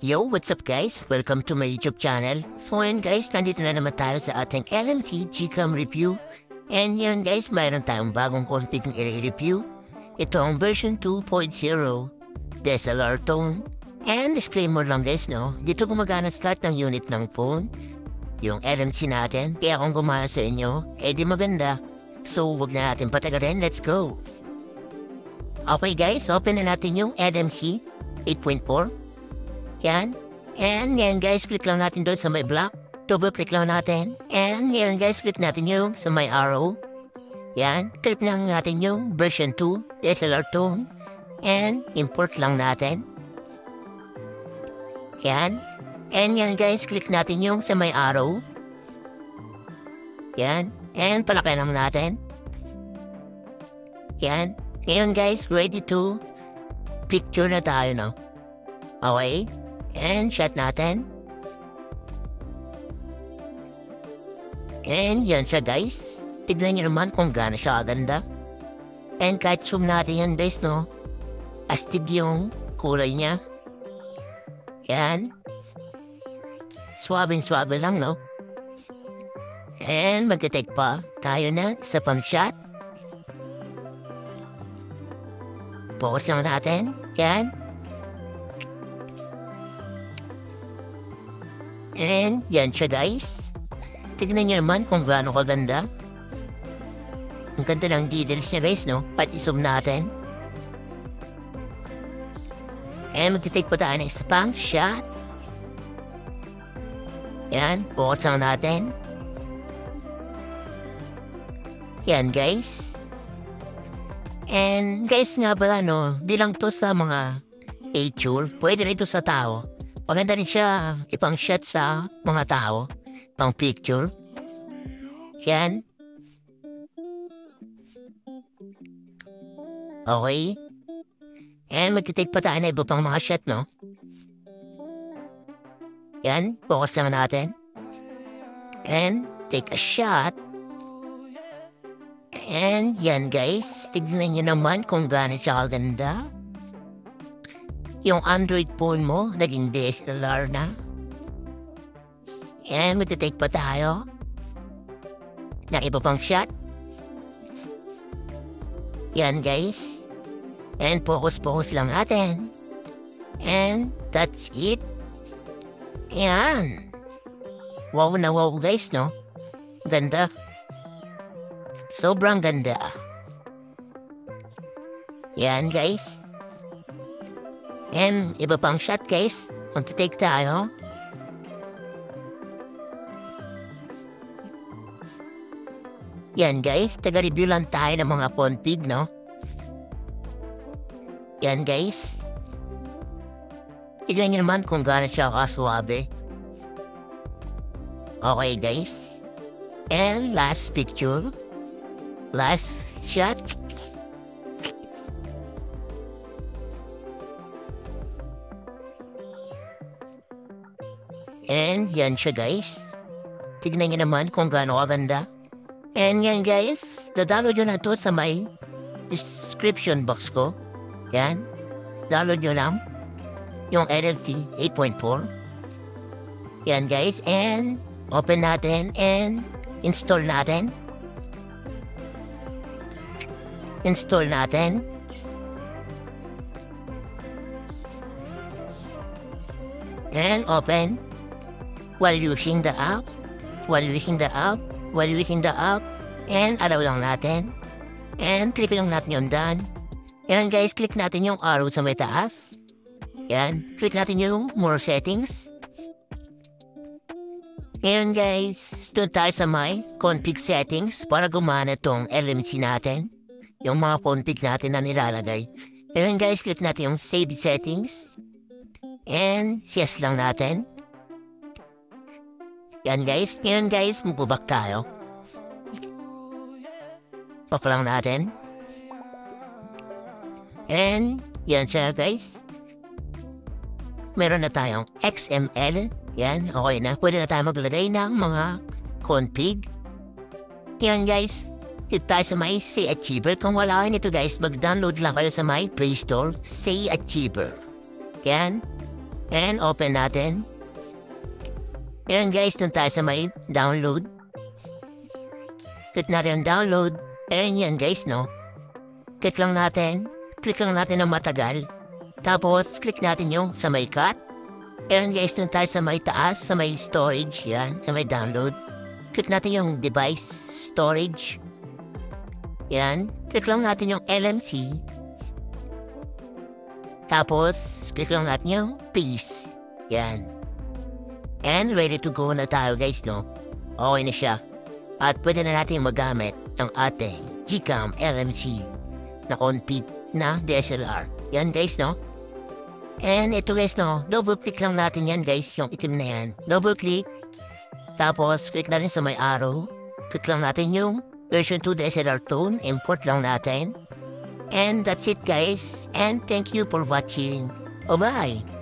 Yo, what's up guys? Welcome to my YouTube channel. So yun guys, nandito na naman tayo sa ating LMC Gcam review. And yun guys, mayroon tayong bagong config na i-review. Ito ang version 2.0 DSLR tone. And disclaimer lang guys, no? Dito gumagana sa lahat ng unit ng phone. Yung LMC natin. Kaya kung gumana sa inyo, di maganda. So wag na natin patagarin, let's go! Okay guys, open na natin yung LMC 8.4. Yan. And yan guys, click lang natin doon sa may block. Double click lang natin. And yan guys, click natin yung sa may arrow. Yan. Click lang natin yung version 2 DSLR tone. And import lang natin. Yan. And yan guys, click natin yung sa may arrow. Yan. And palaki lang natin. Yan. Ngayon guys, ready to picture na tayo, no? Okay. And shot natin. And yan siya guys. Tignan nyo naman kung gaano siya ganda. And kahit zoom natin yan guys, no? Astig yung kulay niya. Yan. Swabe lang, no? And magte-take pa tayo na sa pang-shot. Focus lang natin. Yan. And yan siya guys. Tignan nyo naman kung gaano kaganda. Ang ganda ng details niya guys, no? Pati zoom natin. And magtitake po tayo ng isa pang shot. Yan, focus lang natin. Yan guys. And guys nga pala, no? Di lang to sa mga picture. Pwede rin to sa tao. Maganda rin siya ipang shot sa mga tao, pang picture. Yan. Okay. And magtitake pa tayo na iba pang mga shot, no? Yan. Focus lang natin. And take a shot. And yan guys. Tignan nyo naman kung gaano siya kaganda. Yung Android phone mo, naging DSLR na. And magte-take pa tayo ng iba pang shot. Yan guys. And focus lang natin. And that's it. Yan. Wow na wow guys, no? Ganda. Sobrang ganda. Yan guys. And iba pang shot guys. Magte-take tayo. Yan guys. Taga-review lang tayo ng mga config, no? Yan guys. Tignan nyo naman kung gaano siya kaswabe. Okay guys. And last picture. Last shot. And yan siya guys. Tignan nyo naman kung gaano kaganda. And yan guys. Download nyo na to sa may description box ko. Yan. Download nyo lang. Yung LMC 8.4. Yan guys. And open natin and install natin. Install natin. And open. While using the app, and alaw lang natin. And click lang natin yung done. Yan guys, click natin yung arrow sa may taas. Yan, click natin yung more settings. Ngayon guys, doon tayo sa may config settings para gumana tong LMC natin. Yung mga config natin na nilalagay. Ngayon guys, click natin yung save settings. And yes lang natin. Yan guys. Ngayon guys, magbubak tayo. Pop lang natin. And yan siya guys. Meron na tayong XML. Yan, okay na. Pwede na tayo maglagay ng mga config. Yan guys. Dito tayo sa may Say Achiever. Kung wala kayo nito guys, mag-download lang kayo sa my Play Store. Say Achiever. Yan. And open natin. Ayan guys, dun tayo sa may download. Click natin yung download. Ayan yan guys, no? Click lang natin. Click lang natin ng matagal. Tapos, click natin yung sa may cut. Ayan guys, dun tayo sa may taas, sa may storage. Yan, sa may download. Click natin yung device storage. Yan. Click lang natin yung LMC. Tapos, click lang natin yung paste. Yan. And ready to go na tayo guys, no? Okay na siya. At pwede na natin magamit ang ating Gcam LMC na config na DSLR. Yan guys, no? And ito guys, no? Double click lang natin yan guys, yung itim na yan. Double click. Tapos, click natin sa may arrow. Click lang natin yung version 2 DSLR tone. Import lang natin. And that's it guys. And thank you for watching. Bye-bye.